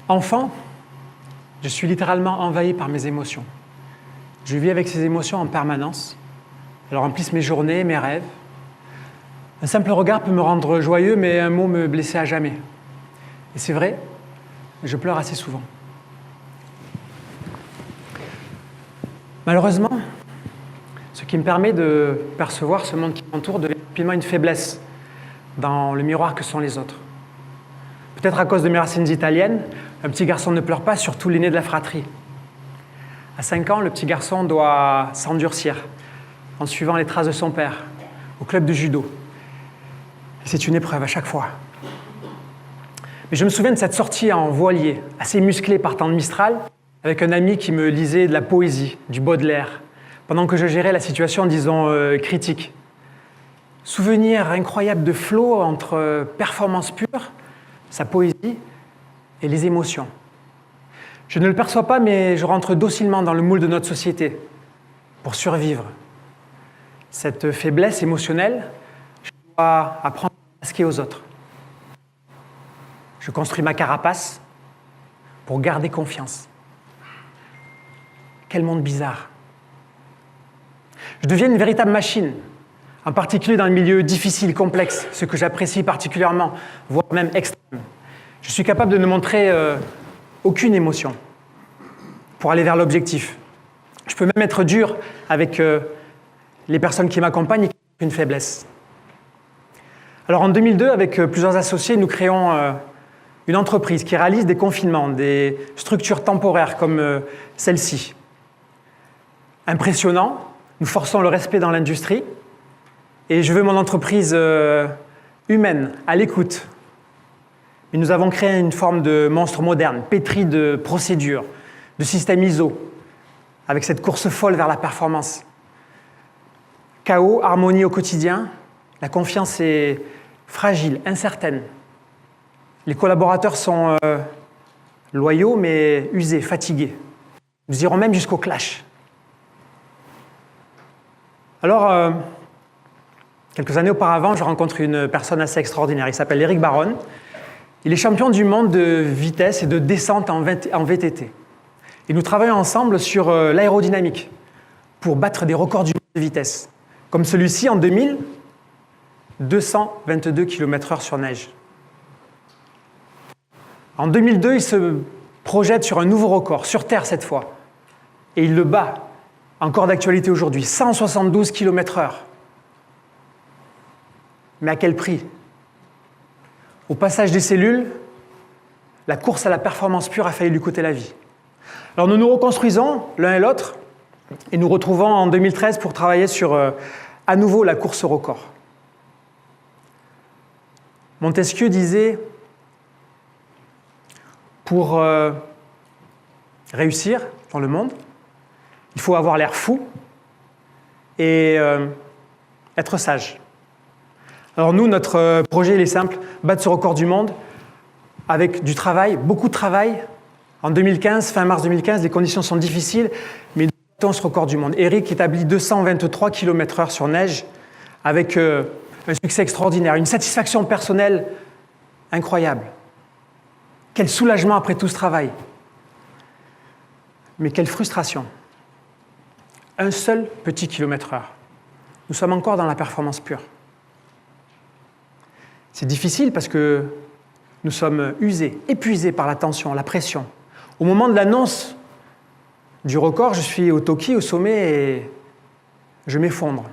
Enfant, je suis littéralement envahi par mes émotions. Je vis avec ces émotions en permanence. Elles remplissent mes journées, mes rêves. Un simple regard peut me rendre joyeux, mais un mot me blesser à jamais. Et c'est vrai, je pleure assez souvent. Malheureusement, ce qui me permet de percevoir ce monde qui m'entoure devient rapidement une faiblesse dans le miroir que sont les autres. Peut-être à cause de mes racines italiennes, un petit garçon ne pleure pas, surtout l'aîné de la fratrie. À 5 ans, le petit garçon doit s'endurcir en suivant les traces de son père au club de judo. Et c'est une épreuve à chaque fois. Mais je me souviens de cette sortie en voilier, assez musclée par temps de Mistral, avec un ami qui me lisait de la poésie, du Baudelaire, pendant que je gérais la situation, disons, critique. Souvenir incroyable de flow entre performance pure, sa poésie et les émotions. Je ne le perçois pas, mais je rentre docilement dans le moule de notre société pour survivre. Cette faiblesse émotionnelle, je dois apprendre à masquer aux autres. Je construis ma carapace pour garder confiance. Quel monde bizarre. Je deviens une véritable machine, en particulier dans les milieux difficiles, complexes, ce que j'apprécie particulièrement, voire même extrême. Je suis capable de ne montrer aucune émotion pour aller vers l'objectif. Je peux même être dur avec les personnes qui m'accompagnent et qui ont une faiblesse. Alors en 2002, avec plusieurs associés, nous créons une entreprise qui réalise des confinements, des structures temporaires comme celle-ci. Impressionnant, nous forçons le respect dans l'industrie et je veux mon entreprise humaine, à l'écoute. Mais nous avons créé une forme de monstre moderne, pétri de procédures, de systèmes ISO, avec cette course folle vers la performance. Chaos, harmonie au quotidien, la confiance est fragile, incertaine. Les collaborateurs sont loyaux mais usés, fatigués. Nous irons même jusqu'au clash. Alors, quelques années auparavant, je rencontre une personne assez extraordinaire. Il s'appelle Éric Baronne. Il est champion du monde de vitesse et de descente en VTT. Et nous travaillons ensemble sur l'aérodynamique pour battre des records du monde de vitesse. Comme celui-ci en 2000, 222 km/h sur neige. En 2002, il se projette sur un nouveau record, sur Terre cette fois. Et il le bat, encore d'actualité aujourd'hui, 172 km/h. Mais à quel prix ? Au passage des cellules, la course à la performance pure a failli lui coûter la vie. Alors nous nous reconstruisons l'un et l'autre et nous retrouvons en 2013 pour travailler sur à nouveau la course au record. Montesquieu disait pour réussir dans le monde, il faut avoir l'air fou et être sage. Alors nous, notre projet, il est simple, battre ce record du monde avec du travail, beaucoup de travail. En 2015, fin mars 2015, les conditions sont difficiles, mais nous battons ce record du monde. Eric établit 223 km/h sur neige avec un succès extraordinaire, une satisfaction personnelle incroyable. Quel soulagement après tout ce travail. Mais quelle frustration. Un seul petit kilomètre-heure. Nous sommes encore dans la performance pure. C'est difficile parce que nous sommes usés, épuisés par la tension, la pression. Au moment de l'annonce du record, je suis au Toki, au sommet, et je m'effondre.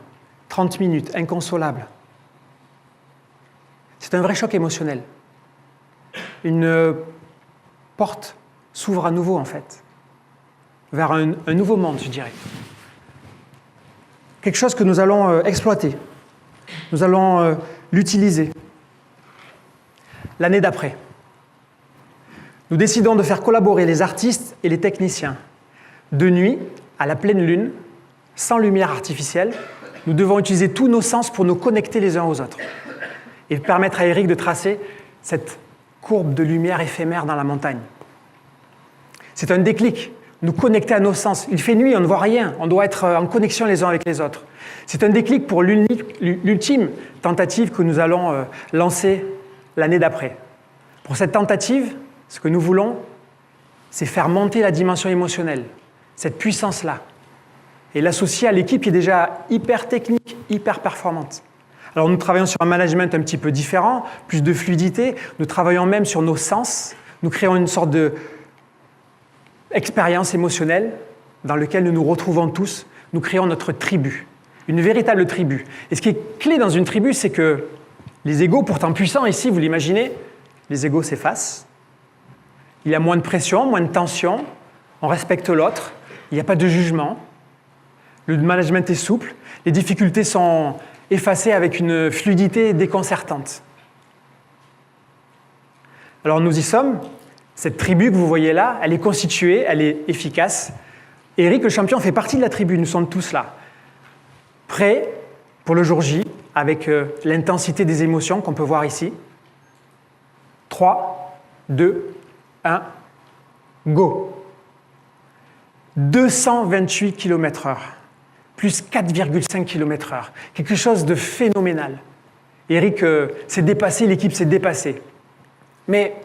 30 minutes, inconsolable. C'est un vrai choc émotionnel. Une porte s'ouvre à nouveau, en fait, vers un nouveau monde, je dirais. Quelque chose que nous allons exploiter. Nous allons l'utiliser. L'année d'après, nous décidons de faire collaborer les artistes et les techniciens. De nuit, à la pleine lune, sans lumière artificielle, nous devons utiliser tous nos sens pour nous connecter les uns aux autres et permettre à Eric de tracer cette courbe de lumière éphémère dans la montagne. C'est un déclic, nous connecter à nos sens. Il fait nuit, on ne voit rien, on doit être en connexion les uns avec les autres. C'est un déclic pour l'ultime tentative que nous allons lancer l'année d'après. Pour cette tentative, ce que nous voulons, c'est faire monter la dimension émotionnelle, cette puissance-là, et l'associer à l'équipe qui est déjà hyper technique, hyper performante. Alors nous travaillons sur un management un petit peu différent, plus de fluidité, nous travaillons même sur nos sens, nous créons une sorte d'expérience émotionnelle dans laquelle nous nous retrouvons tous, nous créons notre tribu, une véritable tribu. Et ce qui est clé dans une tribu, c'est que les égos, pourtant puissants ici, vous l'imaginez, les égos s'effacent, il y a moins de pression, moins de tension, on respecte l'autre, il n'y a pas de jugement, le management est souple, les difficultés sont effacées avec une fluidité déconcertante. Alors nous y sommes, cette tribu que vous voyez là, elle est constituée, elle est efficace. Et Eric le champion fait partie de la tribu, nous sommes tous là, prêts pour le jour J, avec l'intensité des émotions qu'on peut voir ici. 3, 2, 1, go. 228 km/h, plus 4,5 km/h, quelque chose de phénoménal. Eric s'est dépassé, l'équipe s'est dépassée. Mais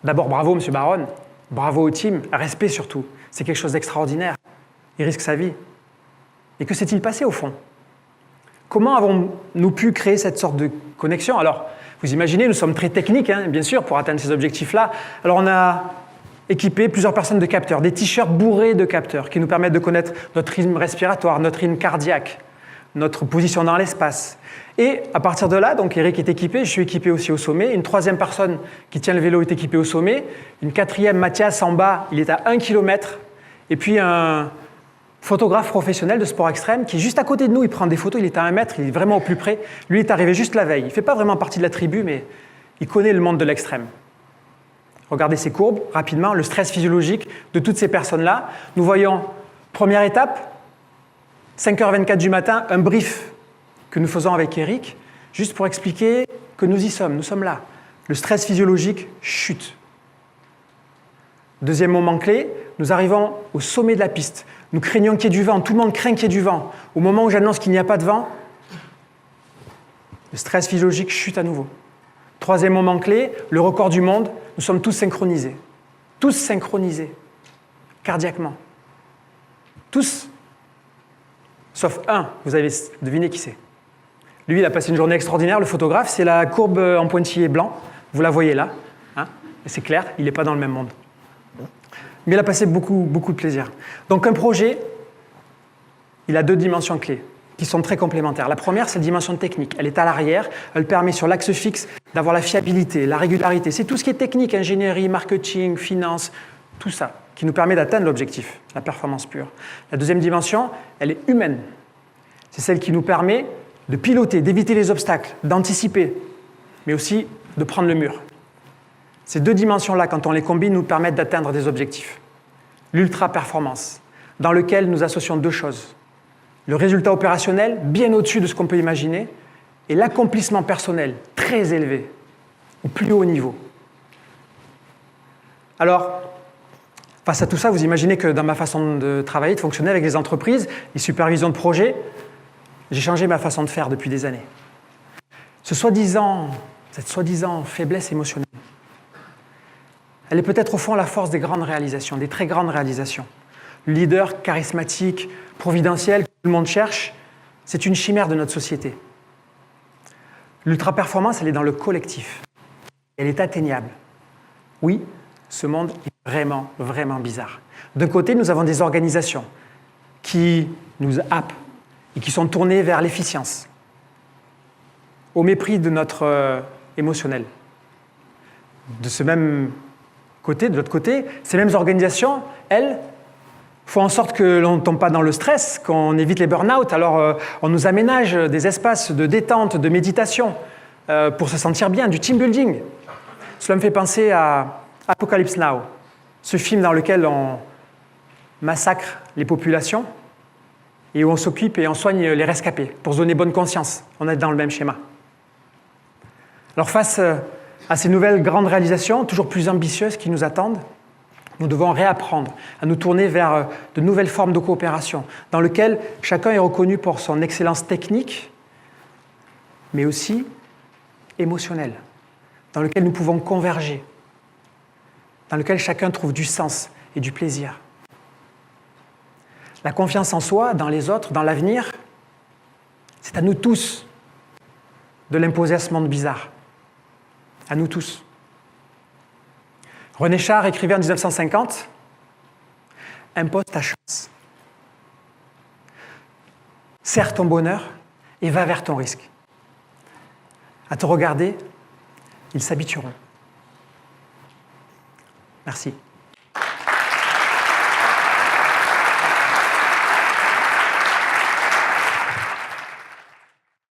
d'abord, bravo, M. Baron, bravo au team, respect surtout. C'est quelque chose d'extraordinaire. Il risque sa vie. Et que s'est-il passé au fond? Comment avons-nous pu créer cette sorte de connexion? Alors, vous imaginez, nous sommes très techniques, hein, bien sûr, pour atteindre ces objectifs-là. Alors, on a équipé plusieurs personnes de capteurs, des t-shirts bourrés de capteurs qui nous permettent de connaître notre rythme respiratoire, notre rythme cardiaque, notre position dans l'espace. Et à partir de là, donc Eric est équipé, je suis équipé aussi au sommet. Une troisième personne qui tient le vélo est équipée au sommet. Une quatrième, Mathias, en bas, il est à 1 km. Et puis un photographe professionnel de sport extrême qui est juste à côté de nous, il prend des photos, il est à 1 mètre, il est vraiment au plus près. Lui, il est arrivé juste la veille. Il ne fait pas vraiment partie de la tribu, mais il connaît le monde de l'extrême. Regardez ces courbes, rapidement, le stress physiologique de toutes ces personnes-là. Nous voyons, première étape, 5h24 du matin, un brief que nous faisons avec Eric, juste pour expliquer que nous y sommes, nous sommes là. Le stress physiologique chute. Deuxième moment clé, nous arrivons au sommet de la piste. Nous craignons qu'il y ait du vent, tout le monde craint qu'il y ait du vent. Au moment où j'annonce qu'il n'y a pas de vent, le stress physiologique chute à nouveau. Troisième moment clé, le record du monde, nous sommes tous synchronisés. Tous synchronisés, cardiaquement. Tous, sauf un, vous avez deviné qui c'est. Lui, il a passé une journée extraordinaire, le photographe, c'est la courbe en pointillé blanc, vous la voyez là, hein, et c'est clair, il n'est pas dans le même monde. Mais il a passé beaucoup de plaisir. Donc un projet, il a deux dimensions clés qui sont très complémentaires. La première, c'est la dimension technique. Elle est à l'arrière, elle permet sur l'axe fixe d'avoir la fiabilité, la régularité. C'est tout ce qui est technique, ingénierie, marketing, finance, tout ça, qui nous permet d'atteindre l'objectif, la performance pure. La deuxième dimension, elle est humaine. C'est celle qui nous permet de piloter, d'éviter les obstacles, d'anticiper, mais aussi de prendre le mur. Ces deux dimensions-là, quand on les combine, nous permettent d'atteindre des objectifs. L'ultra-performance, dans lequel nous associons deux choses. Le résultat opérationnel, bien au-dessus de ce qu'on peut imaginer, et l'accomplissement personnel, très élevé, au plus haut niveau. Alors, face à tout ça, vous imaginez que dans ma façon de travailler, de fonctionner avec les entreprises, les supervisions de projets, j'ai changé ma façon de faire depuis des années. Cette soi-disant faiblesse émotionnelle, elle est peut-être au fond la force des grandes réalisations, des très grandes réalisations. Le leader charismatique, providentiel, que tout le monde cherche, c'est une chimère de notre société. L'ultra-performance, elle est dans le collectif. Elle est atteignable. Oui, ce monde est vraiment, vraiment bizarre. D'un côté, nous avons des organisations qui nous happent et qui sont tournées vers l'efficience, au mépris de notre émotionnel. De ce même côté, de l'autre côté, ces mêmes organisations, elles, font en sorte que l'on ne tombe pas dans le stress, qu'on évite les burn-out. Alors, on nous aménage des espaces de détente, de méditation, pour se sentir bien, du team building. Cela me fait penser à Apocalypse Now, ce film dans lequel on massacre les populations et où on s'occupe et on soigne les rescapés pour se donner bonne conscience. On est dans le même schéma. Alors, face à ces nouvelles grandes réalisations, toujours plus ambitieuses qui nous attendent, nous devons réapprendre à nous tourner vers de nouvelles formes de coopération, dans lesquelles chacun est reconnu pour son excellence technique, mais aussi émotionnelle, dans lesquelles nous pouvons converger. dans lequel chacun trouve du sens et du plaisir. La confiance en soi, dans les autres, dans l'avenir, c'est à nous tous de l'imposer à ce monde bizarre. À nous tous. René Char écrivait en 1950 « Impose ta chance. Serre ton bonheur et va vers ton risque. À te regarder, ils s'habitueront. » Merci.